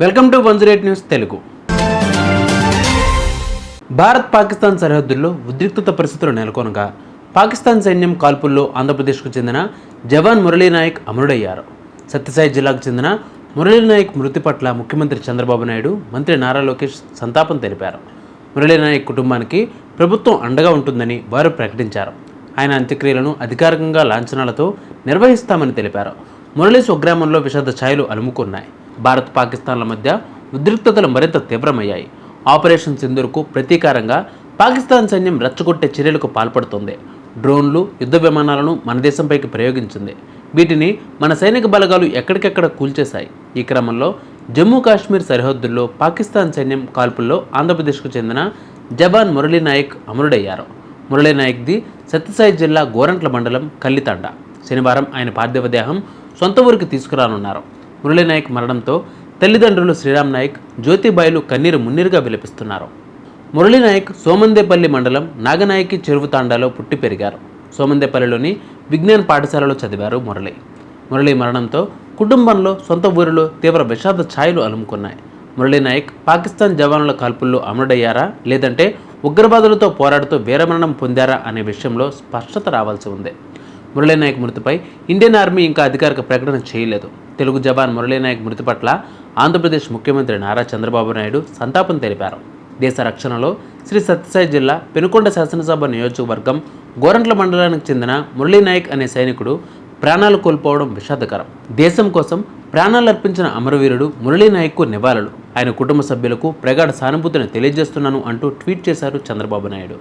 Welcome to 108 news Telugu. Bharat Pakistan సరిహద్దుల్లో ఉద్రిక్తత పరిస్థితులు నెలకొనగా పాకిస్తాన్ సైన్యం కాల్పుల్లో ఆంధ్రప్రదేశ్కు చెందిన జవాన్ మురళీనాయక్ అమరుడయ్యారు. సత్యసాయి జిల్లాకు చెందిన మురళీనాయక్ మృతి పట్ల ముఖ్యమంత్రి చంద్రబాబు నాయుడు, మంత్రి నారా లోకేష్ సంతాపం తెలిపారు. మురళీనాయక్ కుటుంబానికి ప్రభుత్వం అండగా ఉంటుందని వారు ప్రకటించారు. ఆయన అంత్యక్రియలను అధికారికంగా లాంఛనాలతో నిర్వహిస్తామని తెలిపారు. మురళీ స్వగ్రామంలో విషాద ఛాయలు అలుముకున్నాయి. భారత్ పాకిస్తాన్ల మధ్య ఉద్రిక్తతలు మరింత తీవ్రమయ్యాయి. ఆపరేషన్ సింధూర్కు ప్రతీకారంగా పాకిస్తాన్ సైన్యం రెచ్చగొట్టే చర్యలకు పాల్పడుతోంది. డ్రోన్లు, యుద్ధ విమానాలను మన దేశంపైకి ప్రయోగించింది. వీటిని మన సైనిక బలగాలు ఎక్కడికెక్కడ కూల్చేశాయి. ఈ క్రమంలో జమ్మూ కాశ్మీర్ సరిహద్దుల్లో పాకిస్తాన్ సైన్యం కాల్పుల్లో ఆంధ్రప్రదేశ్కు చెందిన జవాన్ మురళీనాయక్ అమరుడయ్యారు. మురళీనాయక్ది సత్యసాయి జిల్లా గోరంట్ల మండలం కల్లితండ. శనివారం ఆయన పార్థివ దేహం సొంత ఊరికి తీసుకురానున్నారు. మురళీనాయక్ మరణంతో తల్లిదండ్రులు శ్రీరామ్ నాయక్, జ్యోతిబాయిలు కన్నీరు మున్నీరుగా విలపిస్తున్నారు. మురళీనాయక్ సోమందేపల్లి మండలం నాగనాయకి చెరువు తాండాలో పుట్టి పెరిగారు. సోమందేపల్లిలోని విజ్ఞాన్ పాఠశాలలో చదివారు మురళీ మరణంతో కుటుంబంలో, సొంత ఊరిలో తీవ్ర విషాద ఛాయలు అలుముకున్నాయి. మురళీనాయక్ పాకిస్తాన్ జవానుల కాల్పుల్లో అమరుడయ్యారా, లేదంటే ఉగ్రవాదులతో పోరాడుతూ వీరమరణం పొందారా అనే విషయంలో స్పష్టత రావాల్సి ఉంది. మురళీనాయక్ మృతిపై ఇండియన్ ఆర్మీ ఇంకా అధికారిక ప్రకటన చేయలేదు. తెలుగు జవాన్ మురళీనాయక్ మృతి పట్ల ఆంధ్రప్రదేశ్ ముఖ్యమంత్రి నారా చంద్రబాబు నాయుడు సంతాపం తెలిపారు. దేశ రక్షణలో శ్రీ సత్యసాయి జిల్లా పెనుకొండ శాసనసభ నియోజకవర్గం గోరంట్ల మండలానికి చెందిన మురళీనాయక్ అనే సైనికుడు ప్రాణాలు కోల్పోవడం విషాదకరం. దేశం కోసం ప్రాణాలు అర్పించిన అమరవీరుడు మురళీనాయక్కు నివాళులు. ఆయన కుటుంబ సభ్యులకు ప్రగాఢ సానుభూతిని తెలియజేస్తున్నాను అంటూ ట్వీట్ చేశారు చంద్రబాబు నాయుడు.